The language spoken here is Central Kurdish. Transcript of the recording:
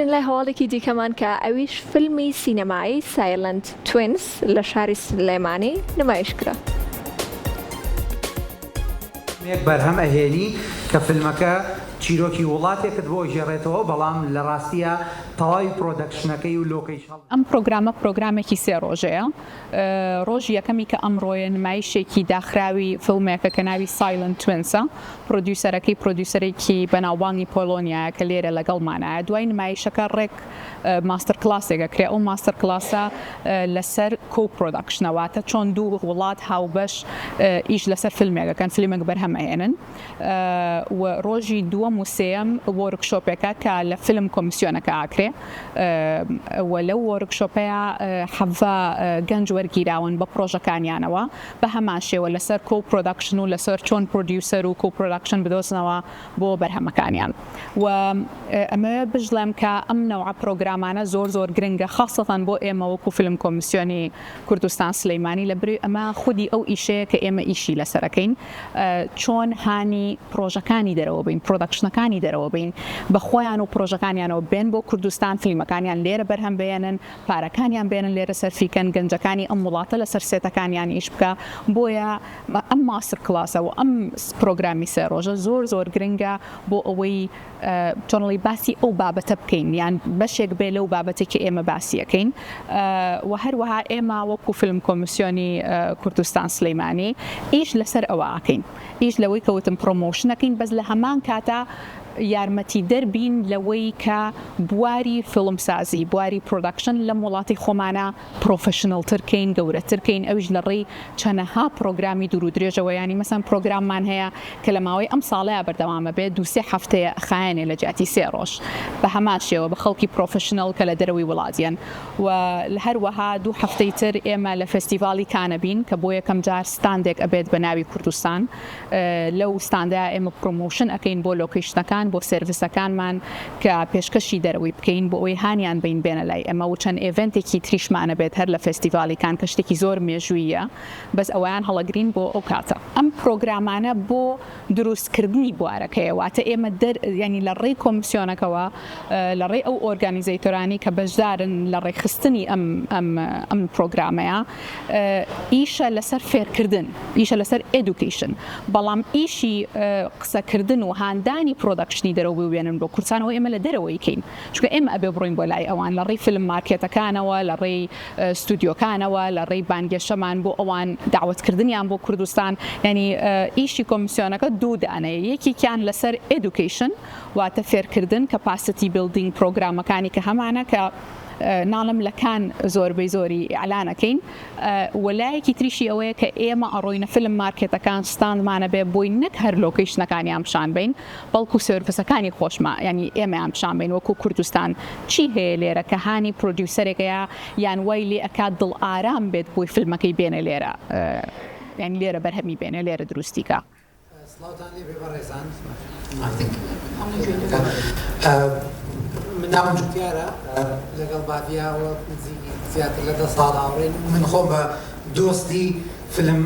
دەبین لای هەواڵێکی دیکەمان کە ئەویش فیلمی سینەمایی سایلەنت توینز لە شاری سلێمانی نمایشکرا. یەک بەرهەم ئەهێنی کە فیلمەکە چیرۆکی وڵاتێکت بۆ ژێڕێتەوە بەڵام لە ڕاستیە تەواوی پرۆدەکشنەکەی و لۆکەیشن. ئەم پرۆگرامێکی سێ ڕۆژەیە. ڕۆژی یەکەمی کە ئەمڕۆیە نمایشێکی داخراوی فیلمێکە کە ناوی سایلەنت توینزە، پرۆدیوسەرێکی بەناوبانگی پۆلۆنیایە کە لێرە لەگەڵمانایە. دوای نمایشەکە ڕێک ماستەر کلاسێکە کرێ. ئەو ماستەر کلاسە لەسەر کۆپرۆدەکشنەواتە چۆن دوو وڵات هاوبەش ئیش لەسەر فیلمێکەکەن، فیلمێک بەرهەمەهێنن. و ڕۆژی دووەم و سێەم وەرکشۆپێکە کە لە فیلم کۆمیسیۆنەکە ئاکرێ و لەو وەرکشۆپەیە حەڤە گەنج وەرگیراون بە پرۆژەکانیانەوە بە هەمان شێوە لەسەر کۆپرۆدەکشن و لەسەر چۆن پرۆدیوسەر و کۆپرۆدەکشن بدۆزنەوە بۆ بەرهەمەکانیان. و ئەمە بژڵێم کە ئەم نەوع پرۆگرامانە زۆر گرنگە، خاصەتەن بۆ ئێمە وەکو فیلم کۆمیسیۆنی کوردستان سلەیمانی لەبەر ئەمە خودی ئەو ئیشەیە کە ئێمە ئیشی لەسەرەکەین، چۆن هانی پرۆژەکانی دەرەوە بین، پرۆدەکشنەکانی دەرەوە بین بە خۆیان و پرۆژەکانیانەوە بێن بۆ کوردستان، فیلمەکانیان لێرە بەرهەم بێنن، پارەکانیان بێنن لێرە سەرفیکەن، گەنجەکانی ئەم وڵاتە لەسەر سێتەکانیان ئیش بکە. بۆیە ئەم ماستەر کلاسە و ئەم پرۆگرامی سێ ڕۆژە زۆر گرنگە بۆ ئەوەی چۆنڵی باسی ئەو بابەتە بکەین، یان بەشێک بێ لەو بابەتێکی ئێمە باسیەکەین. و هەروەها ئێمە وەکو فیلم کۆمیسیۆنی کوردستان سلەیمانی ئیش لەسەر ئەوە ئاکەین، ئیش لەوەی کەوتم پرۆمۆشنەکەین، بەس لە هەمان کاتە یارمەتی دەربین لەوەی کە بواری فیلمسازی، بواری پرۆدەکشن لەم وڵاتی خۆمانە پرۆفشنەڵترکەین، گەورەترکەین. ئەویش لە ڕێی چەندەها پرۆگرامی دوور و درێژەوە، ینی مەسەن پرۆگراممان هەیە کە لە ماوەی ئەم ساڵەیە بەردەوامە بێت، 2-3 هەفتەیە خایەنێ لە جیاتی 3 ڕۆژ بە هەمان شێوە بە خەڵکی پرۆفشنەڵ کە لە دەرەوەی وڵاتیان. و هەروەها 2 هەفتەی تر ئێمە لە فستیڤالی کانەبین کە بۆ یەکەم جار ستاندێک ئەبێت بە ناوی کوردستان. لەو ستاندەیە ئێمە پرۆمۆشن ئەەکەین بۆ لۆکیشنەکان، بۆ سێڤیسەکانمان کە پێشکەشی دەرەوەی بکەین بۆ ئەوەی هانیان بین بێنە لای ئەمە، و چەند ئێڤنتێکی تریشمانە بێت هەر لە فستیڤالیکان کە شتێکی زۆر مێژوویە، بەس ئەویان هەڵەگرین بۆ ئەو کاتە. ئەم پرۆگرامانە بۆ دروستکردنی بوارەکەیە، واتە ئێمە ینی لە ڕێی کۆمیسیۆنەکەوە، لە ڕێی ئەو ئۆرگانیزەیتۆرانی کە بەشدارن لە ڕێخستنی ئەم پرۆگرامەیە، ئیشە لەسەر فێرکردن، ئیشە لەسەر ئێدوکیشن، بەڵام ئیشی قسەکردن و هاندانی پرۆدەکشنی دەرەوە بوێنن بۆ کورسانەوە ئێمە لە دەرەوەیکەین، چونکە ئێمە ئەبێ بڕۆین بۆ لای ئەوان لە ڕێی فیلم مارکێتەکانەوە، لە ڕێی ستودیۆکانەوە، لە ڕێی بانگێشەمان بۆ ئەوان داوەتکردنیان بۆ کوردستان. ینی ئیشی کۆمیسیۆنەکە دوو دانەیە، یەکێکیان لەسەر ئێدوکیشن واتە فێرکردن، کەپاسیتی بیلدینگ پرۆگرامەکانی کە هەمانە کە ناڵم لەکان زۆربەی زۆری ئەعلانەکەین. وەلایەکی تریشی ئەوەیە کە ئێمە ئەڕۆینە فیلم مارکێتەکان ستاندمانە بێ بۆی نەک هەر لۆکیشنەکانیان پیشان بین، بەڵکو سێرڤیسەکانی خۆشمە، ینی ئێمەیان پیشان بین وەکو کوردستان چی هەیە لێرە کە هانی پرۆدیوسەرێکەیە یان وای لێ ئەکات دڵ ئارام بێت بۆی فیلمەکەی بێنە لێرە، ینی لێرە بەرهەمی بێنە، لێرە دروستیکە. من ناوم جوتیارە لەگەڵ بادیاوە زیاتر لە 10 ساڵ هاوڕێن، من خۆم بە دۆستی فیلم